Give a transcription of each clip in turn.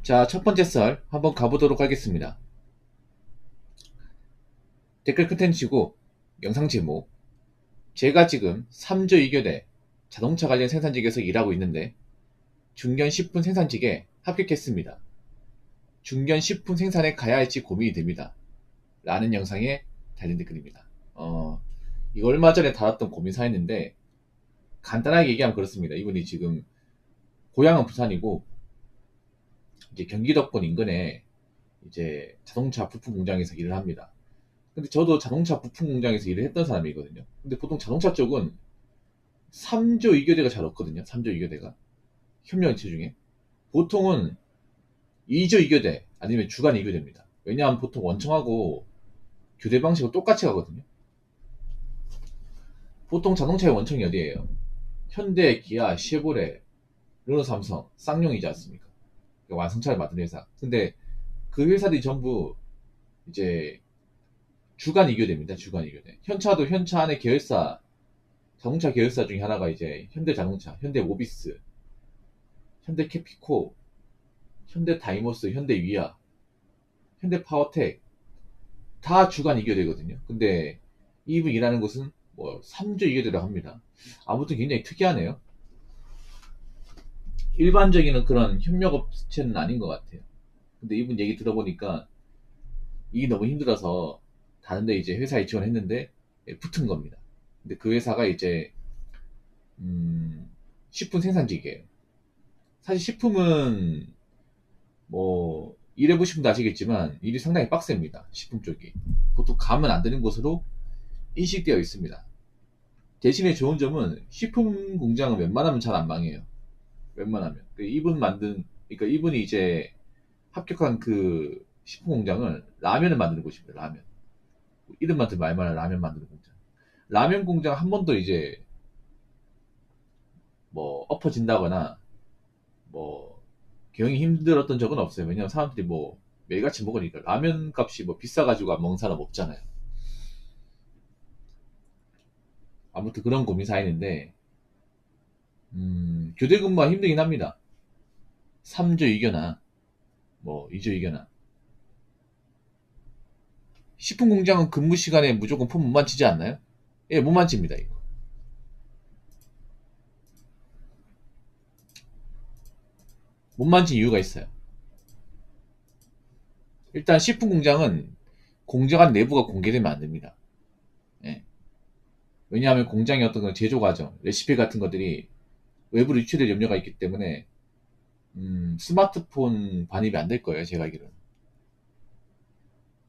자, 첫 번째 썰 한번 가보도록 하겠습니다. 댓글 컨텐츠고 영상 제목, 제가 지금 3조 2교대 자동차 관련 생산직에서 일하고 있는데 중견 식품 생산직에 합격했습니다. 중견 식품 생산에 가야 할지 고민이 됩니다. 라는 영상에 달린 댓글입니다. 이거 얼마 전에 달았던 고민사였는데 간단하게 얘기하면 그렇습니다. 이분이 지금 고향은 부산이고 이제 경기도권 인근에 이제 자동차 부품 공장에서 일을 합니다. 근데 저도 자동차 부품 공장에서 일을 했던 사람이거든요. 근데 보통 자동차 쪽은 3조 2교대가 잘 없거든요. 3조 2교대가. 협력체 중에. 보통은 2조 2교대 아니면 주간 2교대입니다. 왜냐하면 보통 원청하고 교대 방식은 똑같이 가거든요. 보통 자동차의 원청이 어디예요? 현대, 기아, 쉐보레, 르노, 삼성, 쌍용이지 않습니까? 그러니까 완성차를 만드는 회사. 근데 그 회사들이 전부 이제 주간 2교대입니다. 주간 2교대. 현차도 현차 안에 계열사, 자동차 계열사 중에 하나가 이제 현대자동차, 현대모비스, 현대캐피코, 현대다이모스, 현대위아, 현대파워텍 다 주간 2교대거든요. 근데 이분 일하는 곳은 뭐 3조 2교대라고 합니다. 아무튼 굉장히 특이하네요. 일반적인 그런 협력업체는 아닌 것 같아요. 근데 이분 얘기 들어보니까 이게 너무 힘들어서 다른데 이제 회사에 지원했는데 붙은 겁니다. 근데 그 회사가 이제 식품 생산직이에요. 사실 식품은 뭐 일해보신 분도 아시겠지만 일이 상당히 빡셉니다. 식품 쪽이 보통 가면 안 되는 곳으로 인식되어 있습니다. 대신에 좋은 점은 식품 공장은 웬만하면 잘 안 망해요. 웬만하면 그러니까 이분이 이제 합격한 그 식품 공장은 라면을 만드는 곳입니다. 라면. 이름만 들면 알만한 라면 만드는 공장. 라면 공장 한 번도 이제 뭐 엎어진다거나 뭐 경영이 힘들었던 적은 없어요. 왜냐면 사람들이 뭐 매일같이 먹으니까 라면 값이 뭐 비싸가지고 안 먹는 사람 없잖아요. 아무튼 그런 고민 사연인데 교대 근무가 힘들긴 합니다. 3조 이겨나 뭐 2조 이겨나 식품 공장은 근무 시간에 무조건 폰 못 만지지 않나요? 예, 못 만집니다. 이거. 못 만진 이유가 있어요. 일단 식품 공장은 공장 안 내부가 공개되면 안 됩니다. 예. 왜냐하면 공장의 어떤 그 제조 과정, 레시피 같은 것들이 외부로 유출될 염려가 있기 때문에 스마트폰 반입이 안 될 거예요. 제가 알기로는.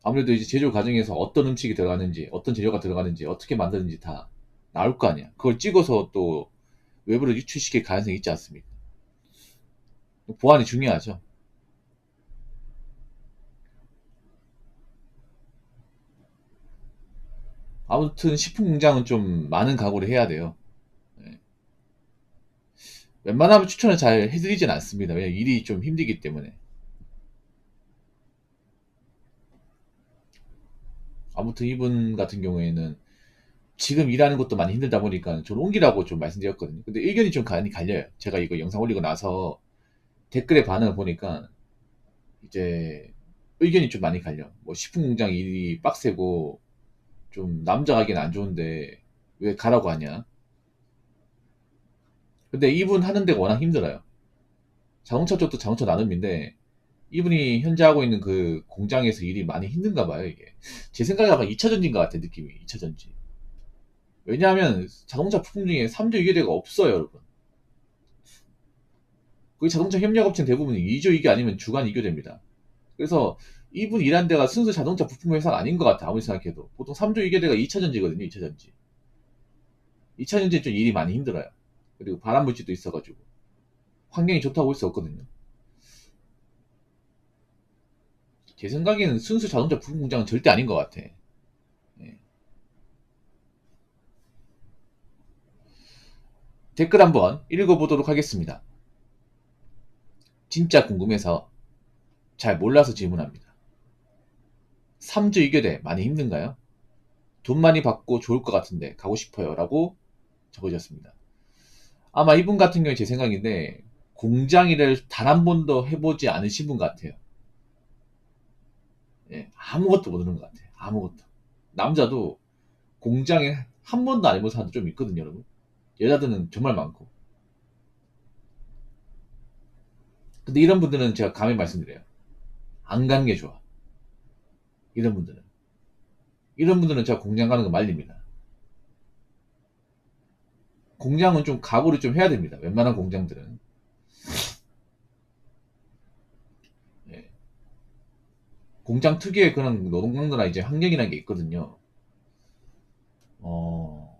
아무래도 이제 제조 과정에서 어떤 음식이 들어가는지, 어떤 재료가 들어가는지, 어떻게 만드는지 다 나올 거 아니야. 그걸 찍어서 또 외부로 유출시킬 가능성이 있지 않습니까? 보안이 중요하죠. 아무튼 식품 공장은 좀 많은 각오를 해야 돼요. 예. 웬만하면 추천을 잘 해드리진 않습니다. 왜냐면 일이 좀 힘들기 때문에. 아무튼 이분 같은 경우에는 지금 일하는 것도 많이 힘들다 보니까 저는 옮기라고 좀 말씀드렸거든요. 근데 의견이 좀 많이 갈려요. 제가 이거 영상 올리고 나서 댓글의 반응을 보니까 이제 의견이 좀 많이 갈려. 뭐 식품 공장 일이 빡세고 좀 남자 가기는 안 좋은데 왜 가라고 하냐. 근데 이분 하는 데가 워낙 힘들어요. 자동차 쪽도 자동차 나눔인데 이분이 현재 하고 있는 그 공장에서 일이 많이 힘든가 봐요, 이게. 제 생각에 아마 2차 전지인 것 같아, 느낌이. 2차 전지. 왜냐하면 자동차 부품 중에 3조 2교대가 없어요, 여러분. 그 자동차 협력업체는 대부분 2조 2교 아니면 주간 2교대입니다. 그래서 이분 일한 데가 순수 자동차 부품 회사가 아닌 것 같아, 아무리 생각해도. 보통 3조 2교대가 2차 전지거든요, 2차 전지. 2차 전지는 좀 일이 많이 힘들어요. 그리고 발암물질도 있어가지고. 환경이 좋다고 볼 수 없거든요. 제 생각에는 순수 자동차 부품 공장은 절대 아닌 것 같아. 예. 댓글 한번 읽어보도록 하겠습니다. 진짜 궁금해서 잘 몰라서 질문합니다. 3주 2교대 많이 힘든가요? 돈 많이 받고 좋을 것 같은데 가고 싶어요 라고 적어주셨습니다. 아마 이분 같은 경우에 제 생각인데 공장 일을 단 한 번도 해보지 않으신 분 같아요. 예, 아무것도 모르는 것 같아요. 아무것도. 남자도 공장에 한 번도 안 해본 사람도 좀 있거든요, 여러분. 여자들은 정말 많고. 근데 이런 분들은 제가 감히 말씀드려요. 안 가는 게 좋아. 이런 분들은. 이런 분들은 제가 공장 가는 거 말립니다. 공장은 좀 각오를 좀 해야 됩니다. 웬만한 공장들은. 예. 공장 특유의 그런 노동강도나 이제 환경이라는 게 있거든요. 어,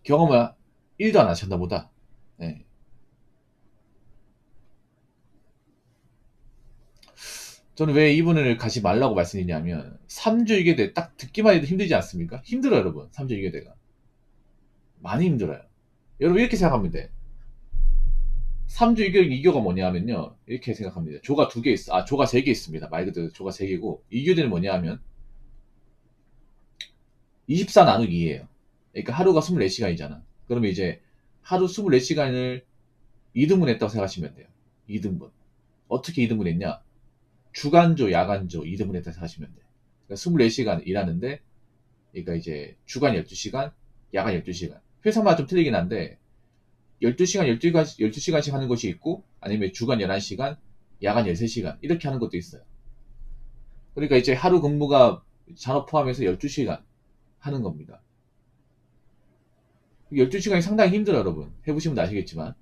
경험을 1도 안 하셨나 보다. 예. 저는 왜 이분을 가지 말라고 말씀드리냐면 3주 이교대 딱 듣기만 해도 힘들지 않습니까? 힘들어요, 여러분. 3주 이교대가 많이 힘들어요. 여러분 이렇게 생각하면 돼. 3주 이교가 뭐냐면요, 이렇게 생각합니다. 조가 2개 있어. 조가 3개 있습니다. 말 그대로 조가 3개고 이교대는 뭐냐 하면 24 나누기 2예요. 그러니까 하루가 24시간이잖아. 그러면 이제 하루 24시간을 2등분 했다고 생각하시면 돼요. 2등분. 어떻게 2등분 했냐? 주간조, 야간조 2등분 했다고 생각하시면 돼. 그러니까 24시간 일하는데, 그러니까 이제 주간 12시간, 야간 12시간. 회사마다 좀 틀리긴 한데, 12시간, 12시간씩 하는 것이 있고, 아니면 주간 11시간, 야간 13시간. 이렇게 하는 것도 있어요. 그러니까 이제 하루 근무가 잔업 포함해서 12시간 하는 겁니다. 12시간이 상당히 힘들어요, 여러분. 해보시면 아시겠지만.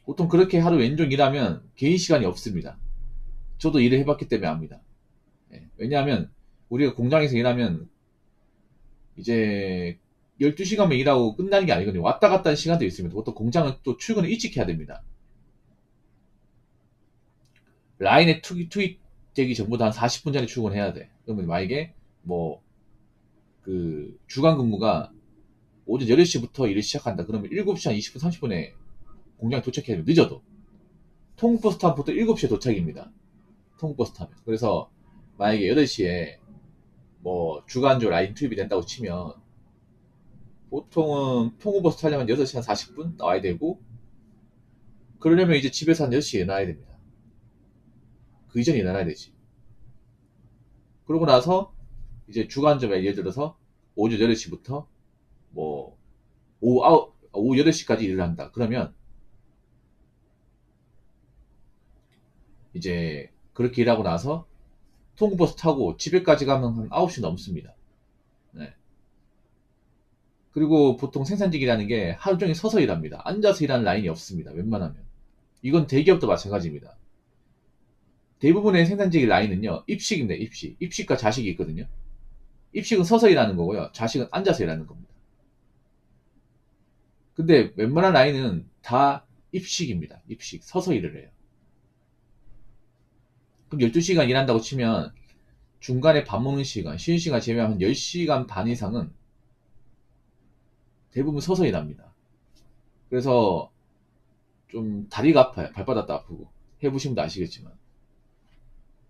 보통 그렇게 하루 왼종 일하면 개인 시간이 없습니다. 저도 일을 해봤기 때문에 압니다. 예, 왜냐하면 우리가 공장에서 일하면 이제 12시간만 일하고 끝나는 게 아니거든요. 왔다 갔다 하는 시간도 있습니다. 보통 공장은 또 출근을 일찍 해야 됩니다. 라인에 투입되기 전보다 한 40분 전에 출근해야 돼. 그러면 만약에 뭐 그 주간 근무가 오전 8시부터 일을 시작한다. 그러면 7시 한 20분, 30분에 공장에 도착해야 됩니다. 늦어도. 통버스 타면 보통 7시에 도착입니다. 통버스 타면. 그래서 만약에 8시에 뭐 주간조 라인 투입이 된다고 치면 보통은 통버스 타려면 6시 한 40분 나와야 되고, 그러려면 이제 집에서 한 6시에 일어나야 됩니다. 그 이전에 일어나야 되지. 그러고 나서 이제 주간점에 예를 들어서 오전 8시부터 뭐 오후 8시까지 일을 한다. 그러면 이제 그렇게 일하고 나서 통버스 타고 집에까지 가면 한 9시 넘습니다. 네. 그리고 보통 생산직이라는 게 하루 종일 서서 일합니다. 앉아서 일하는 라인이 없습니다. 웬만하면. 이건 대기업도 마찬가지입니다. 대부분의 생산직 라인은요, 입식인데, 입식. 입식과 자식이 있거든요. 입식은 서서 일하는 거고요. 자식은 앉아서 일하는 겁니다. 근데 웬만한 라인은 다 입식입니다. 입식. 서서 일을 해요. 그럼 12시간 일한다고 치면 중간에 밥 먹는 시간, 쉬는 시간 제외하면 10시간 반 이상은 대부분 서서 일합니다. 그래서 좀 다리가 아파요. 발바닥도 아프고. 해보시면 아시겠지만.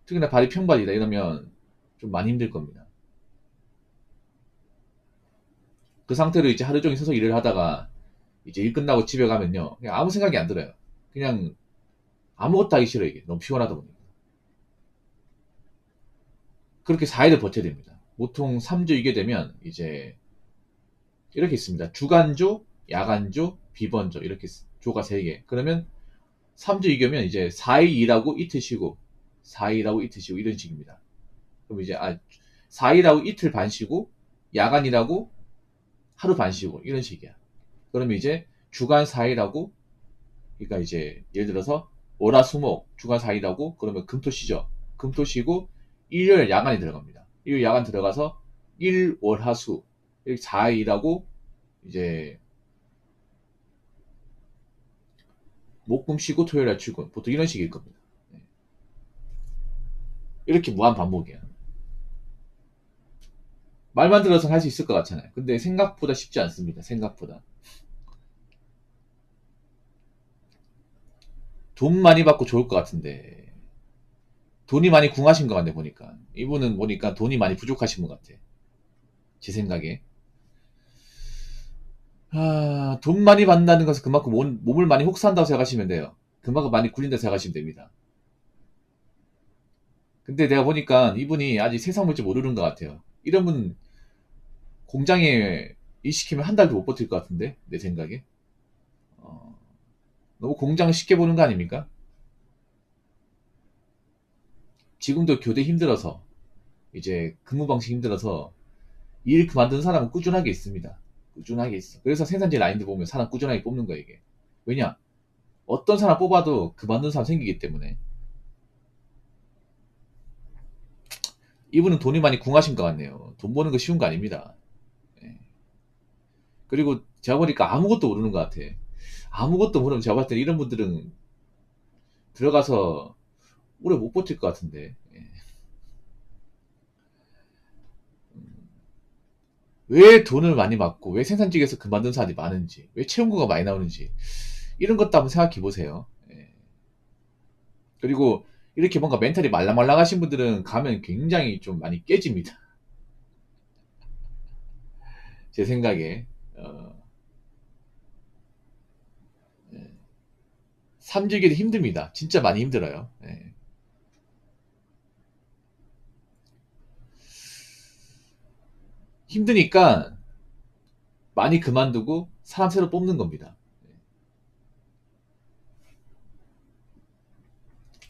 특히나 발이 평발이다 이러면 좀 많이 힘들 겁니다. 그 상태로 이제 하루 종일 서서 일을 하다가 이제 일 끝나고 집에 가면요, 그냥 아무 생각이 안 들어요. 그냥 아무것도 하기 싫어. 이게 너무 피곤하다 보니까. 그렇게 4일을 버텨야 됩니다. 보통 3주 이게 되면 이제 이렇게 있습니다. 주간조, 야간조, 비번조, 이렇게 조가 3개. 그러면 3주 이겨면 이제 4일 일하고 이틀 쉬고 4일 일하고 이틀 쉬고 이런 식입니다. 그럼 이제 4일하고 이틀 반 쉬고 야간이라고 하루 반 쉬고 이런 식이야. 그러면 이제 주간 4일하고, 그러니까 이제 예를 들어서 월화수목 주간 4일하고, 그러면 금토 쉬죠. 금토 쉬고 일요일 야간이 들어갑니다. 일요일 야간 들어가서 일, 월, 화, 수 이렇게 4일하고 이제 목, 금 쉬고 토요일 날 출근. 보통 이런 식일 겁니다. 네. 이렇게 무한 반복이야. 말만 들어서는 할 수 있을 것 같잖아요. 근데 생각보다 쉽지 않습니다. 생각보다. 돈 많이 받고 좋을 것 같은데 돈이 많이 궁하신 것 같네. 보니까 이분은 보니까 돈이 많이 부족하신 것 같아. 제 생각에. 돈 많이 받는다는 것은 그만큼 몸을 많이 혹사한다고 생각하시면 돼요. 그만큼 많이 굴린다고 생각하시면 됩니다. 근데 내가 보니까 이분이 아직 세상 물질 모르는 것 같아요. 이런 분 공장에 일 시키면 한 달도 못 버틸 것 같은데, 내 생각에. 어, 너무 공장을 쉽게 보는 거 아닙니까? 지금도 교대 힘들어서, 이제 근무 방식 힘들어서 일 그만둔 사람은 꾸준하게 있습니다. 꾸준하게 있어. 그래서 생산지 라인도 보면 사람 꾸준하게 뽑는 거야, 이게. 왜냐? 어떤 사람 뽑아도 그만둔 사람 생기기 때문에. 이분은 돈이 많이 궁하신 것 같네요. 돈 버는 거 쉬운 거 아닙니다. 예. 그리고 제가 보니까 아무것도 모르는 것 같아. 아무것도 모르면 제가 봤을 때 이런 분들은 들어가서 오래 못 버틸 것 같은데. 예. 왜 돈을 많이 받고, 왜 생산직에서 그만둔 사람이 많은지, 왜 채용고가 많이 나오는지, 이런 것도 한번 생각해 보세요. 예. 그리고 이렇게 뭔가 멘탈이 말랑말랑하신 분들은 가면 굉장히 좀 많이 깨집니다. 제 생각에. 어, 삼직이 힘듭니다. 진짜 많이 힘들어요. 예. 힘드니까 많이 그만두고 사람 새로 뽑는 겁니다.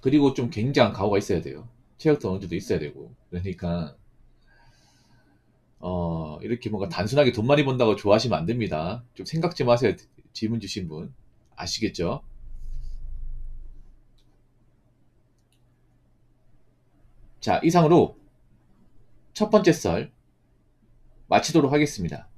그리고 좀 굉장한 각오가 있어야 돼요. 체력도 어느 정도 있어야 되고. 그러니까 이렇게 뭔가 단순하게 돈 많이 번다고 좋아하시면 안 됩니다. 좀 생각 좀 하세요. 질문 주신 분. 아시겠죠? 자, 이상으로 첫 번째 썰 마치도록 하겠습니다.